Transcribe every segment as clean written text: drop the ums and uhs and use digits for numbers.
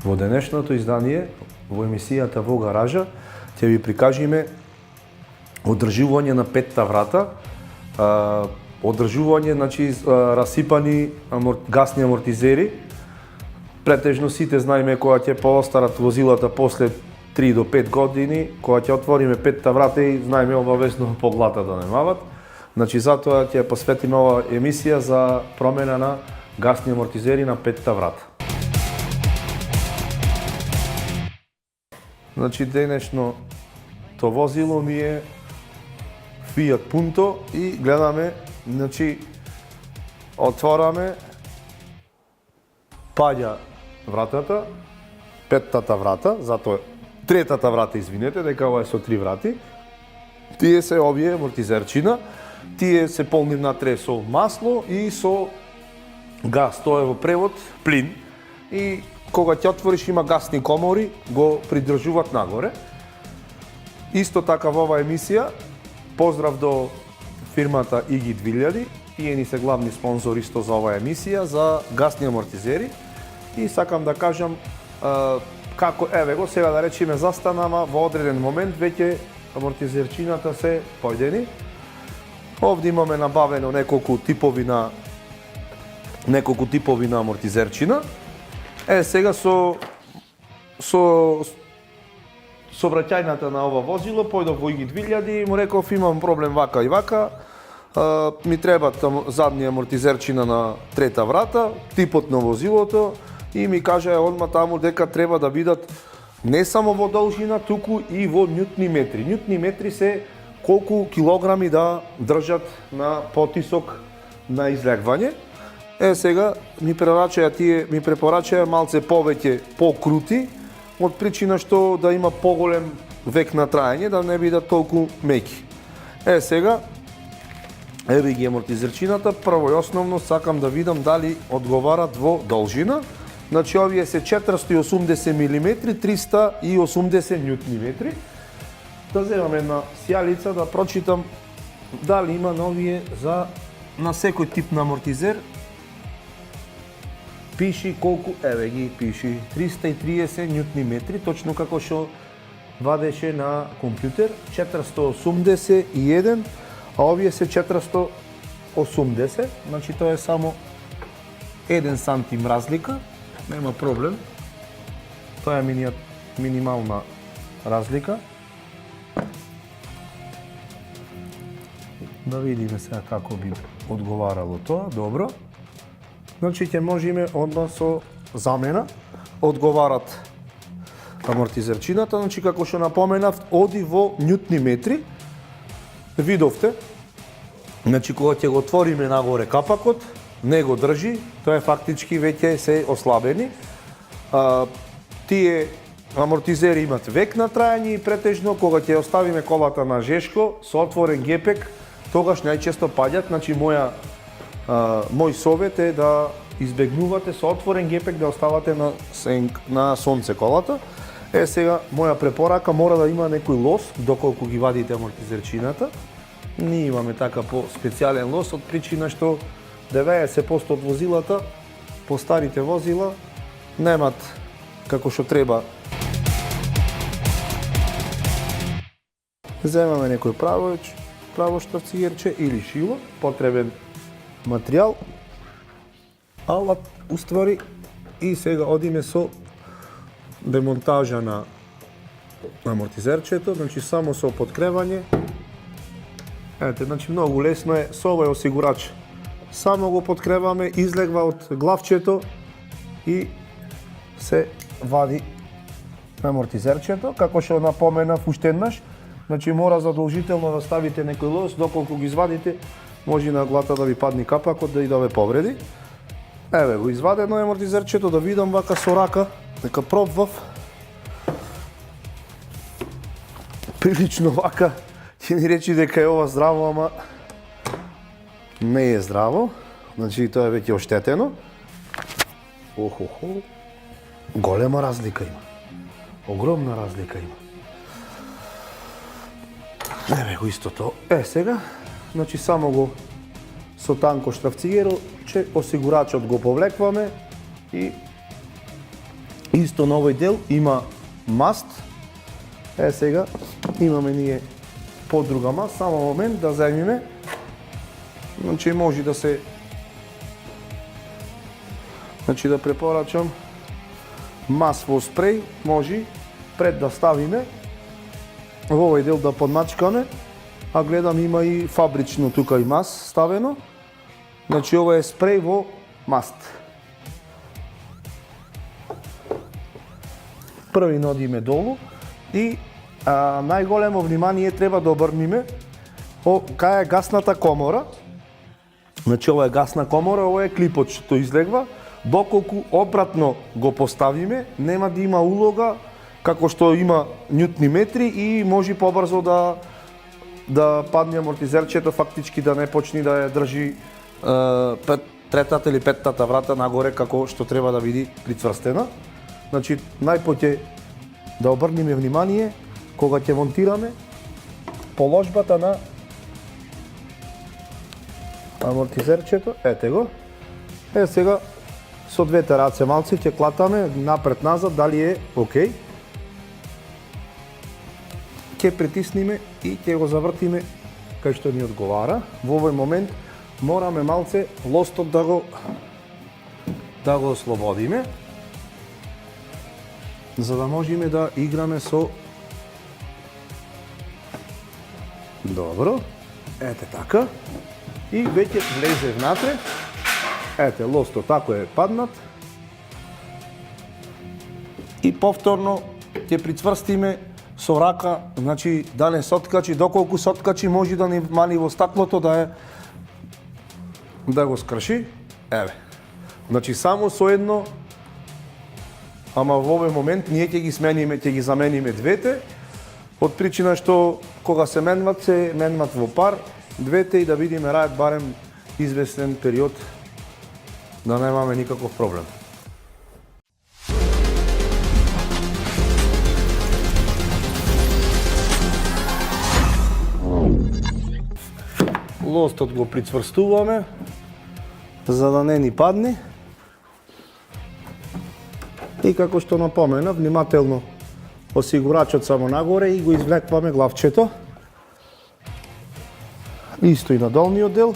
Во денешното издание, во емисијата Во гаража, ќе ви прикажеме одржување на петта врата, одржување, значи, расипани гасни амортизери. Претежно сите знаеме кога ќе поостарат возилата после 3 до 5 години, кога ќе отвориме петта врата и знаеме обавезно поглата да немават. Значи, затоа ќе посветиме ова емисија за промена на гасни амортизери на петта врата. Значи, денешно то возило ми е Fiat Punto и гледаме, значи, отвораме, паѓа вратата, петтата врата, затоа третата врата, извинете, дека ова е со 3 врати. Тие се овие амортизерчина, тие се полни внатре со масло и со газ, тоа е во превод плин. И кога ќе отвориш има гасни комори, го придржуваат нагоре. Исто така во оваа емисија, поздрав до фирмата ИГИ 2000, тие ни се главни спонзори исто за оваа емисија, за гасни амортизери. И сакам да кажам, како, еве го, сега да речеме застана, ама во одреден момент веќе амортизерчината се појдени. Овде имаме набавено неколку типови на амортизерчина. Сега со сообраќајната на ова возило, појдов во ИГИ 2000 и му реков имам проблем вака и вака, ми требат задни амортизерчина на трета врата, типот на возилото, и ми кажа одма таму дека треба да бидат не само во должина, туку и во нјутни метри. Нјутни метри се колку килограми да држат на потисок на излегвање. Сега ми препорачаја малце повеќе покрути, од причина што да има поголем век на траење, да не бидат толку меки. Сега, еве ги амортизерчината, прво и основно сакам да видам дали одговарат во должина. Значи, овие се 480 мм, 380 Нм. Да земам една сјалица да прочитам дали има новие на секој тип на амортизер. Пиши колку, еве ги пиши, 330 Нм, точно како што вадеше на компјутер, 481, а овие се 480, значи тоа е само 1 сантим разлика, нема проблем. Тоа е минимална разлика. Да видиме сега како би одговарало тоа, добро. Значи ќе можеме одма со замена, одговарат амортизерчината, значи како што напоменав, оди во нјутни метри. Видовте, значи кога ќе го отвориме нагоре капакот, не го држи, тоа е фактички веќе се ослабени. Тие амортизери имат век на траење и претежно кога ќе оставиме колата на жешко со отворен гепек, тогаш најчесто паѓат, значи мој совет е да избегнувате со отворен гепек да оставате на сонце колата. Сега, моја препорака мора да има некој лос, доколку ги вадите амортизерчината. Ние имаме така по специјален лос, од причина што 90% од возилата, по старите возила, немат како што треба. Земаме некој право штрафцигерче или шило, потребен материјал, алат уствари, и сега одиме со демонтажа на амортизерчето, значи само со подкревање. Ете, значи многу лесно е со овој осигурач. Само го подкреваме, излегва од главчето и се вади амортизерчето. Како што напоменав уште еднаш, значи мора задолжително да ставите некој лос, доколку ги извадите, може на глата да ви падне капакот, да и да ве повреди. Еве го извадено амортизерчето, да видам вака со рака, дека пробвав. Прилично вака, ќе ни речи дека е ова здраво, ама не е здраво. Значи тоа е веќе оштетено. Охохо. Голема разлика има. Огромна разлика има. Еве го истото. Сега, значи само го со танко штрафцигеро, че осигурачот го повлекваме и Исто на овој дел има маст. Сега имаме ние подруга маст, само момент да земиме. Значи може да се да препорачам мас во спреј, може пред да ставиме во овој дел да подмачкаме, а гледам има и фабрично тука и мас ставено. Значи ова е спреј во маст. Први нодиме долу и најголемо внимание треба да обрниме кај е гасната комора. Значи ова е гасна комора, ова е клипот што излегва. Доколку обратно го поставиме, нема да има улога како што има нјутни метри и може побрзо да падне амортизерчето, фактички да не почне да ја држи третата или петтата врата нагоре како што треба да биде прицврстена. Значи најпоќе да обрнеме внимание кога ќе монтираме положбата на амортизерчето. Ете го. Сега со двете раце малце ќе клатаме напред-назад дали е окей. Ќе притисниме и ќе го завртиме кај што ни одговара. Во овој момент мораме малце лостот да го ослободиме, за да можеме да играме со... Добро. Ете така. И веќе влезе внатре. Ете, лостот тако е паднат. И повторно ќе прицврстиме со рака, значи да не соткачи, доколку соткачи може да ни мани во стаклото да го скрши. Еве. Значи само со едно, ама во овој момент ние ќе ги замениме двете, од причина што кога се менват во пар двете и да видиме рајат барем известен период да немаме никаков проблем. Лостот го прицврстуваме за да не ни падне. И како што напомена, внимателно осигурачот само нагоре и го извлекваме главчето. Исто и на долниот дел.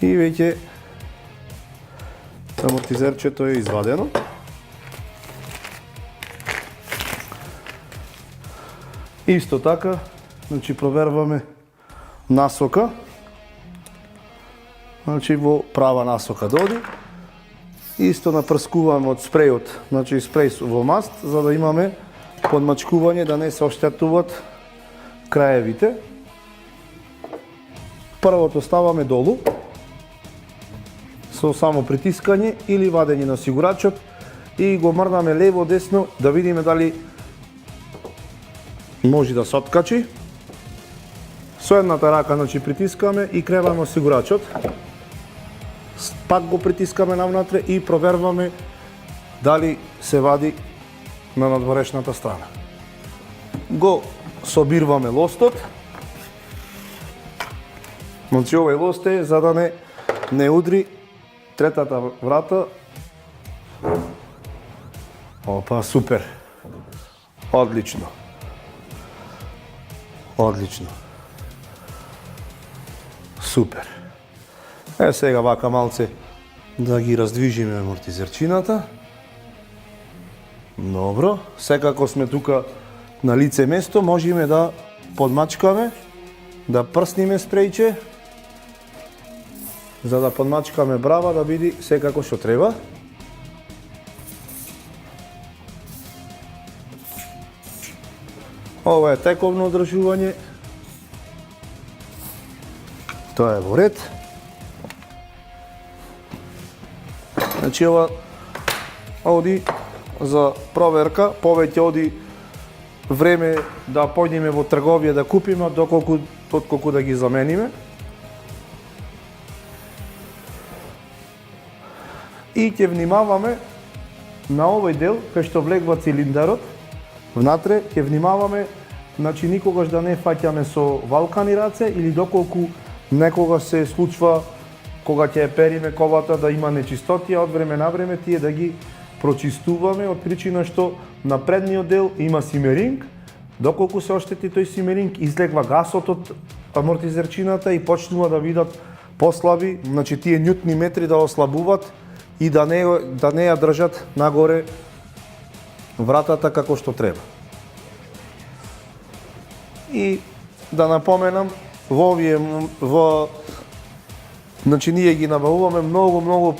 И веќе амортизерчето е извадено. Исто така, значи проверваме насока. Значи во права насока да оди. Исто напрскуваме од спрејот, значи спреј во маст, за да имаме подмачкување да не се оштетуваат краевите. Првото ставаме долу со само притискање или вадење на осигурачот и го мрдаме лево-десно да видиме дали може да се откачи. Со едната рака значи притискаме и креваме осигурачот. Пак го притискаме навнатре и проверваме дали се вади на надворешната страна. Го собирваме лостот. Значи овој лост е за да не удри третата врата. Опа, супер. Одлично. Одлично. Супер. Сега вака малце да ги раздвижиме амортизерчината. Добро. Секако сме тука на лице место, можеме да подмачкаме, да прсниме спрејче, за да подмачкаме брава да биде секако што треба. Ова е тековно одржување. Тоа е во ред. Значи ова оди за проверка, повеќе оди време да појдеме во трговија да купиме отколку да ги замениме. И ќе внимаваме на овој дел кај што влегва цилиндарот. Внатре ќе внимаваме, значи никогаш да не фаќаме со валкани раце или доколку некогаш се случува кога ќе периме ковата да има нечистотија од време на време тие да ги прочистуваме од причина што на предниот дел има симеринг, доколку се оштети тој симеринг, излегва гасот од амортизерчината и почнува да видат послаби, значи тие нјутни метри да ослабуваат и да не ја држат нагоре вратата како што треба. И да напоменам, значи ние ги набавуваме многу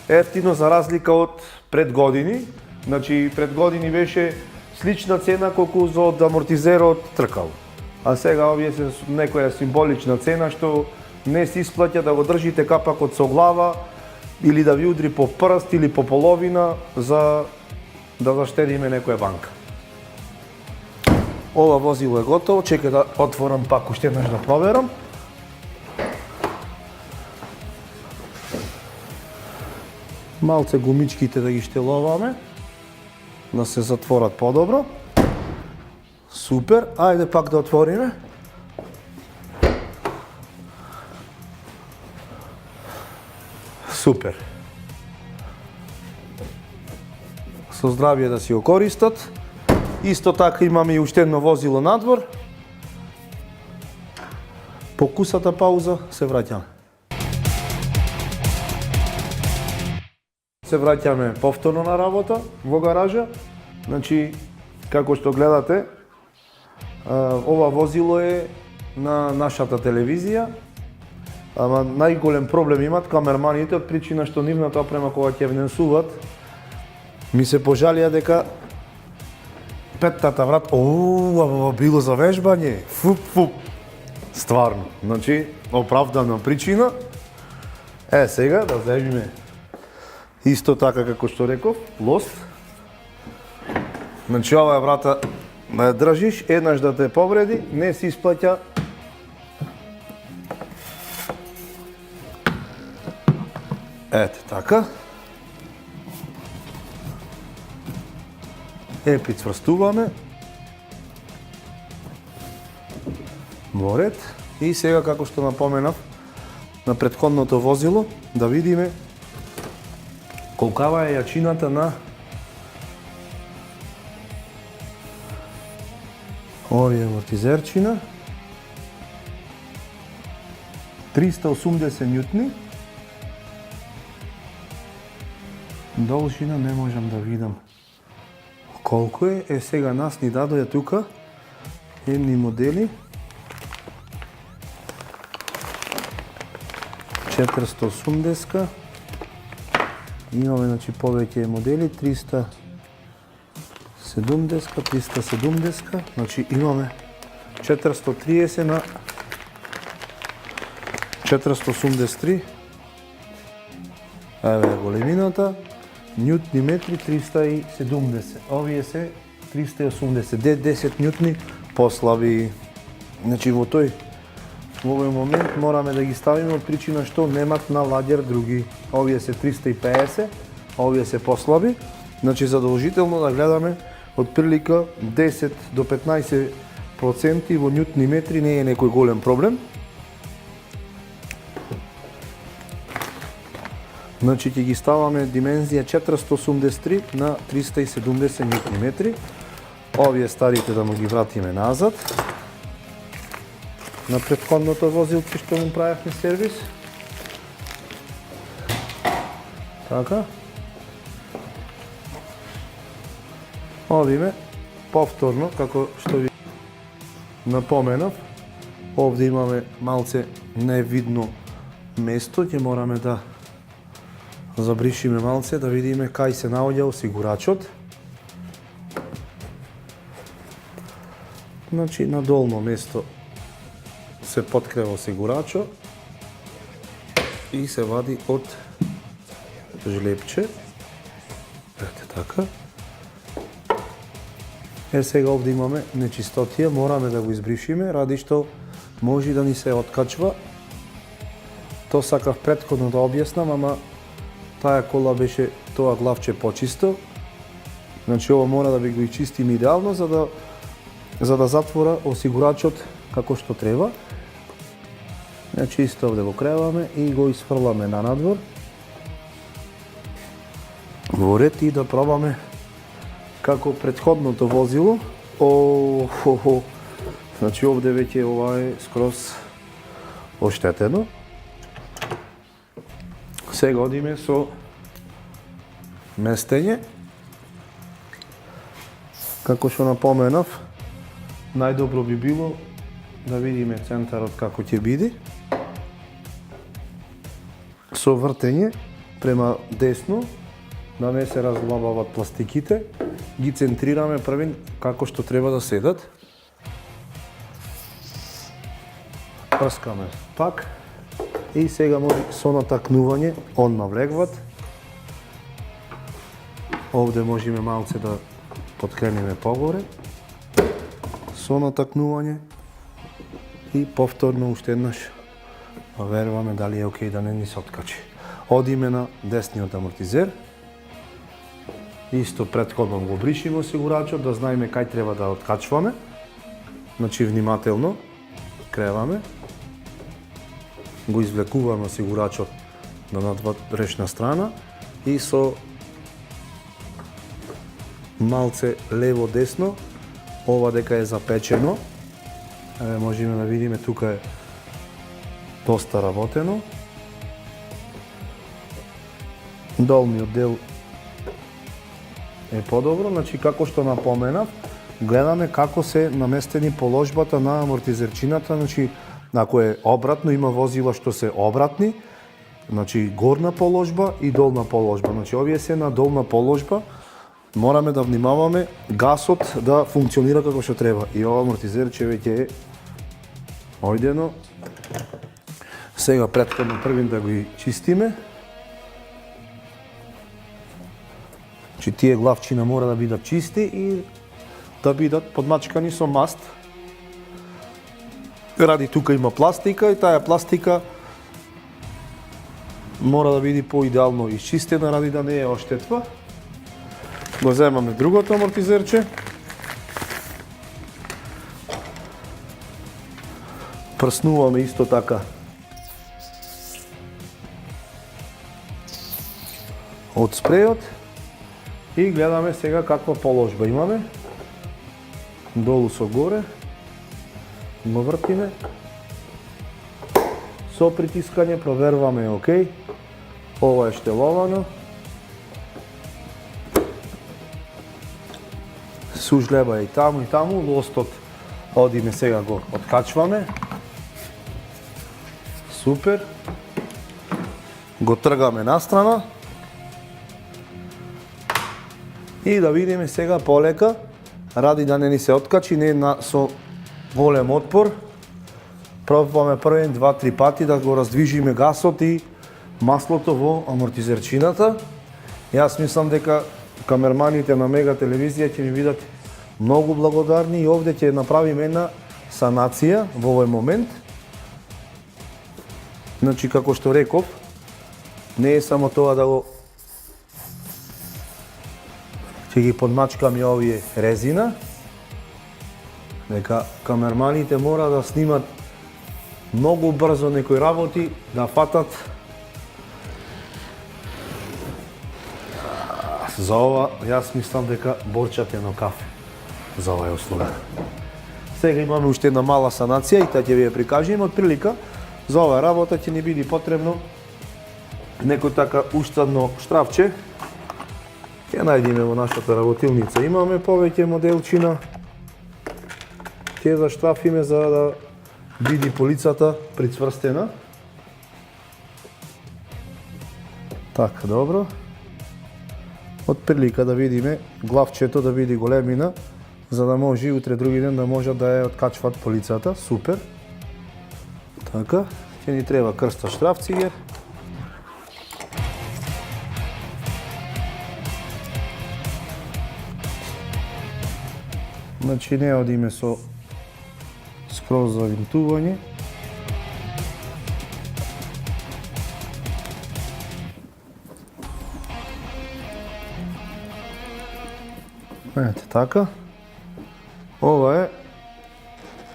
ефтино за разлика од пред години. Значи пред години беше слична цена колку за од амортизерот тркал. А сега овие се некоја символична цена што не се исплаќа да го држите капакот со глава или да ви удри по прст или по половина за да заштедиме некоја банка. Ова возило е готово, чекај да отворам пак уште еднаш да проверам. Малце гумичките да ги штеловаме, да се затворат подобро. Супер, ајде пак да отвориме. Супер. Со здравје да си го користат. Исто така имаме и уште едно возило надвор. По кусата пауза се враќаме. Се враќаме повторно на работа во гаража. Значи, како што гледате, ова возило е на нашата телевизија. Ама најголем проблем имат камерманите од причина што нивната опрема кога ќе внесуваат ми се пожалија дека петтата врат, ова било за вежбање, фуп. Стварно, значи, оправдана причина. Сега да земиме исто така како што реков, лост. Значи, оваа врата да ја држиш, еднаш да те повреди, не се исплаќа. Ете така. Прицврстуваме во ред и сега како што напоменав на претходното возило да видиме колкава е јачината на овие амортизерчина. 380 нјутни. Должина не можам да видам колку е. Сега нас ни дадоја тука едни модели 480. Имаме значи повеќе модели 370, 370, значи имаме 430 на 483. Еве големината. Нјутни метри 370. Овие се 380. 10 нјутни послаби. Значи во овој момент мораме да ги ставиме од причина што немат на ладјер други. Овие се 350, овие се послаби. Значи задолжително да гледаме од прилика 10 до 15% во нјутни метри не е некој голем проблем. Значи ќе ги ставаме димензија 483 на 370 нјутни метри. Овие старите да му ги вратиме назад. На претходното возилце што му правевме сервис. Така. Одиме повторно, како што ви напоменав. Овде имаме малце невидно место, ќе мораме да забришиме малце да видиме кај се наоѓа осигурачот. Значи на долно место се подкрива осигурачот и се вади од жлепче. Ете така. Сега овде имаме нечистотија, мораме да го избришиме, ради што може да ни се откачва. То сакав претходно да објаснам, ама таа кола беше тоа главче почисто. Значи ова мора да ви го изчистиме идеално за да затвора осигурачот како што треба. Значи исто овде го креваме и го изфрламе на надвор. во ред и да пробаме како претходното возило. Значи овде веќе ова е скроз оштетено. Сега одиме со местење. Како што напоменав, најдобро би било да видиме центарот како ќе биде. Со вртење према десно, да не се разглабават пластиките, ги центрираме првин како што треба да седат. Прскаме пак и сега може со натакнување он навлегват. Овде можеме малце да подкрениме погоре. Со натакнување и повторно уште еднаш проверуваме дали е окей да не ни се откачи. Одиме на десниот амортизер. Исто претходно го бришиме осигурачот да знаеме кај треба да откачваме. Значи внимателно креваме. Го извлекуваме осигурачот на надворешна страна и со малце лево-десно, ова дека е запечено. Можеме да видиме тука е доста работено. Долниот дел е подобро, значи како што напоменав, гледаме како се наместени положбата на амортизерчината, значи ако е обратно, има возила што се обратни, значи горна положба и долна положба. Значи овие се на долна положба, мораме да внимаваме гасот да функционира како што треба. И ова амортизерче веќе е ојдено. Сега претходно првин да го чистиме. Значи тие главчина мора да бидат чисти и да бидат подмачкани со маст. Ради тука има пластика и таа пластика мора да биде поидеално исчистена ради да не е оштетва. Го земаме другото амортизерче. Прснуваме исто така од спрејот и гледаме сега каква положба имаме. Долу со горе. Го вртиме. Со притискање проверуваме окей. Ова е штеловано. Сужлеба е и таму, лостот одиме сега го откачваме. Супер. Го тргаме настрана. И да видиме сега полека, ради да не ни се откачи, не со голем отпор. Пробваме првен 2-3 пати да го раздвижиме гасот и маслото во амортизерчината. Јас мислам дека камерманите на Мега телевизија ќе ми бидат многу благодарни и овде ќе направиме една санација во овој момент. Значи, како што реков, не е само тоа да го ќе ги подмачкаме овие резина, дека камерманите мора да снимат многу брзо некои работи, да фатат. За ова, јас мислам дека борчат едно кафе за оваа услуга. Сега имаме уште една мала санација и таа ќе ви ја прикажеме. Од прилика, за оваа работа ќе ни биде потребно некој така уштадно штрафче. Ќе најдеме во нашата работилница. Имаме повеќе моделчина. Ќе заштрафиме за да биде полицата прицврстена. Така, добро. Од прилика да видиме главчето да биде големина, за да може утре други ден да можат да ја откачват полицата. Супер. Така, ќе ни треба крста штрафцигер. Значи не одиме со скроз завинтување. Ете така. Ова е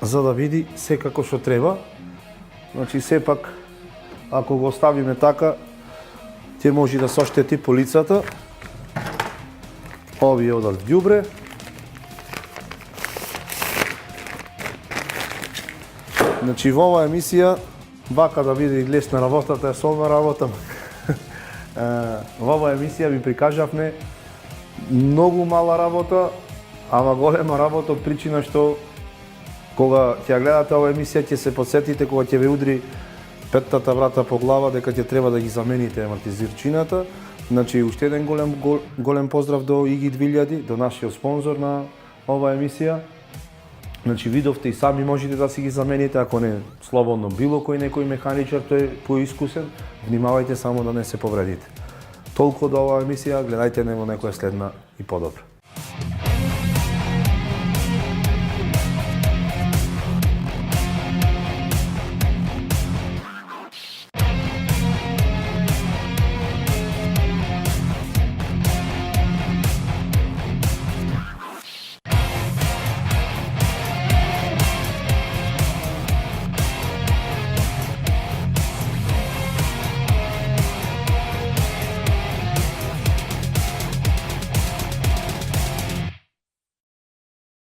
за да види се како што треба. Значи сепак ако го оставиме така ќе може да се оштети полицата овие одат ѓубре. Значи во оваа емисија, вака да биде и лесна работата, е солна работа. Во оваа емисија ви прикажавме многу мала работа, ама голема работа од причина што кога ќе гледате оваа емисија ќе се подсетите кога ќе ве удри петтата врата по глава дека ќе треба да ги замените амортизирчината. Значи уште еден голем поздрав до ИГИ 2000, до нашиот спонзор на оваа емисија. Значи видовте и сами можете да си ги замените, ако не слободно било кој некој механичар, тој поискусен, внимавајте само да не се повредите. Толку до оваа емисија, гледајте не во некоја следна и подобра.